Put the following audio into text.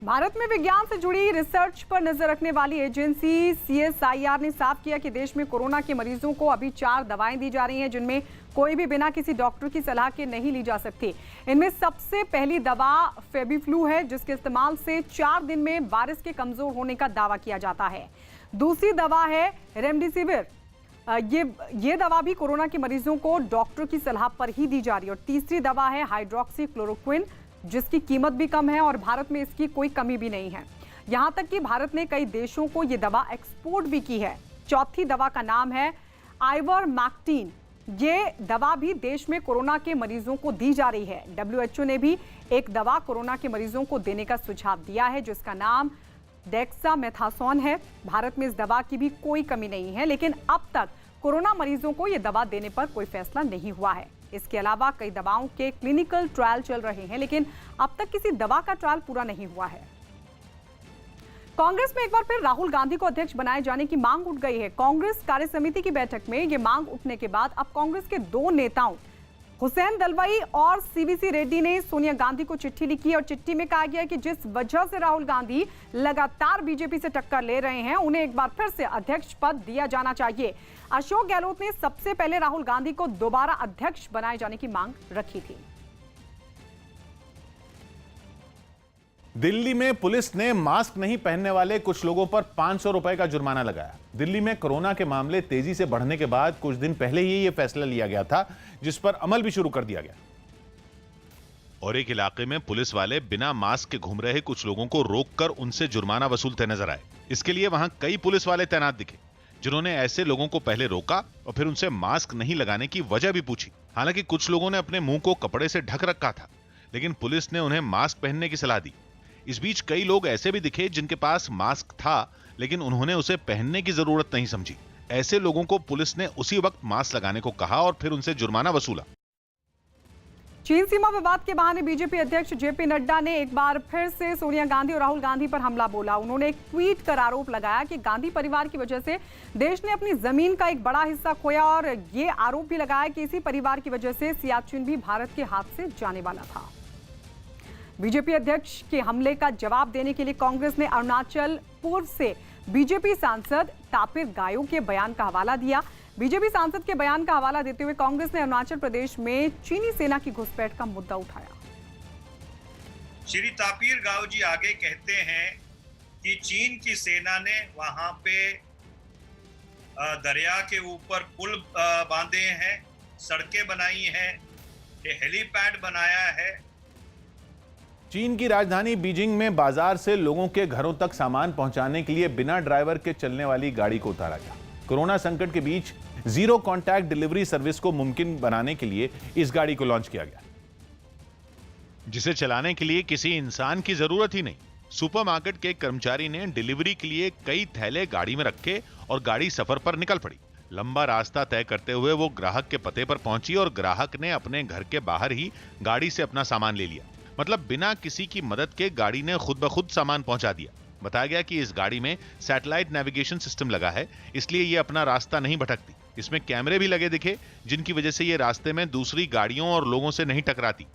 भारत में विज्ञान से जुड़ी रिसर्च पर नजर रखने वाली एजेंसी CSIR ने साफ किया कि देश में कोरोना के मरीजों को अभी 4 दवाएं दी जा रही हैं, जिनमें कोई भी बिना किसी डॉक्टर की सलाह के नहीं ली जा सकती। इनमें सबसे पहली दवा फेबिफ्लू है, जिसके इस्तेमाल से 4 दिन में वायरस के कमजोर होने का दावा किया जाता है। दूसरी दवा है रेमडेसिविर। ये दवा भी कोरोना के मरीजों को डॉक्टर की सलाह पर ही दी जा रही है। और तीसरी दवा है हाइड्रोक्सी क्लोरोक्विन, जिसकी कीमत भी कम है और भारत में इसकी कोई कमी भी नहीं है। यहां तक कि भारत ने कई देशों को यह दवा एक्सपोर्ट भी की है। चौथी दवा का नाम है आइवरमैक्टिन। ये दवा भी देश में कोरोना के मरीजों को दी जा रही है। WHO ने भी एक दवा कोरोना के मरीजों को देने का सुझाव दिया है, जिसका नाम डेक्सामेथासोन है। भारत में इस दवा की भी कोई कमी नहीं है, लेकिन अब तक कोरोना मरीजों को यह दवा देने पर कोई फैसला नहीं हुआ है। इसके अलावा कई दवाओं के क्लिनिकल ट्रायल चल रहे हैं, लेकिन अब तक किसी दवा का ट्रायल पूरा नहीं हुआ है। कांग्रेस में एक बार फिर राहुल गांधी को अध्यक्ष बनाए जाने की मांग उठ गई है। कांग्रेस कार्य समिति की बैठक में यह मांग उठने के बाद अब कांग्रेस के 2 नेताओं हुसैन दलवाई और CVC रेड्डी ने सोनिया गांधी को चिट्ठी लिखी और चिट्ठी में कहा गया कि जिस वजह से राहुल गांधी लगातार बीजेपी से टक्कर ले रहे हैं, उन्हें एक बार फिर से अध्यक्ष पद दिया जाना चाहिए। अशोक गहलोत ने सबसे पहले राहुल गांधी को दोबारा अध्यक्ष बनाए जाने की मांग रखी थी। दिल्ली में पुलिस ने मास्क नहीं पहनने वाले कुछ लोगों पर 500 रुपए का जुर्माना लगाया। दिल्ली में कोरोना के मामले तेजी से बढ़ने के बाद कुछ दिन पहले ही यह फैसला लिया गया था, जिस पर अमल भी शुरू कर दिया गया। और एक इलाके में पुलिस वाले बिना मास्क के घूम रहे कुछ लोगों को रोककर उनसे जुर्माना वसूलते नजर आए। इसके लिए वहां कई पुलिस वाले तैनात दिखे, जिन्होंने ऐसे लोगों को पहले रोका और फिर उनसे मास्क नहीं लगाने की वजह भी पूछी। हालांकि कुछ लोगों ने अपने मुंह को कपड़े से ढक रखा था, लेकिन पुलिस ने उन्हें मास्क पहनने की सलाह दी। इस बीच कई लोग ऐसे भी दिखे जिनके पास मास्क था, लेकिन उन्होंने उसे पहनने की जरूरत नहीं समझी। ऐसे लोगों को पुलिस ने उसी वक्त मास्क लगाने को कहा और फिर उनसे जुर्माना वसूला। चीन सीमा विवाद के बहाने बीजेपी अध्यक्ष JP नड्डा ने एक बार फिर से सोनिया गांधी और राहुल गांधी पर हमला बोला। उन्होंने एक ट्वीट कर आरोप लगाया कि गांधी परिवार की वजह से देश ने अपनी जमीन का एक बड़ा हिस्सा खोया, और ये आरोप भी लगाया कि इसी परिवार की वजह से सियाचिन भी भारत के हाथ से जाने वाला था। बीजेपी अध्यक्ष के हमले का जवाब देने के लिए कांग्रेस ने अरुणाचल पूर्व से बीजेपी सांसद तापिर गायो के बयान का हवाला दिया। बीजेपी सांसद के बयान का हवाला देते हुए कांग्रेस ने अरुणाचल प्रदेश में चीनी सेना की घुसपैठ का मुद्दा उठाया। श्री तापिर गाव जी आगे कहते हैं कि चीन की सेना ने वहां पे दरिया के ऊपर पुल बांधे हैं, सड़कें बनाई हैं, हेलीपैड बनाया है। चीन की राजधानी बीजिंग में बाजार से लोगों के घरों तक सामान पहुंचाने के लिए बिना ड्राइवर के चलने वाली गाड़ी को उतारा गया। कोरोना संकट के बीच जीरो कॉन्टैक्ट डिलीवरी सर्विस को मुमकिन बनाने के लिए इस गाड़ी को लॉन्च किया गया, जिसे चलाने के लिए किसी इंसान की जरूरत ही नहीं। सुपरमार्केट के कर्मचारी ने डिलीवरी के लिए कई थैले गाड़ी में रखे और गाड़ी सफर पर निकल पड़ी। लंबा रास्ता तय करते हुए वो ग्राहक के पते पर पहुंची और ग्राहक ने अपने घर के बाहर ही गाड़ी से अपना सामान ले लिया। मतलब बिना किसी की मदद के गाड़ी ने खुद ब खुद सामान पहुंचा दिया। बताया गया कि इस गाड़ी में सैटेलाइट नेविगेशन सिस्टम लगा है, इसलिए ये अपना रास्ता नहीं भटकती। इसमें कैमरे भी लगे दिखे, जिनकी वजह से ये रास्ते में दूसरी गाड़ियों और लोगों से नहीं टकराती।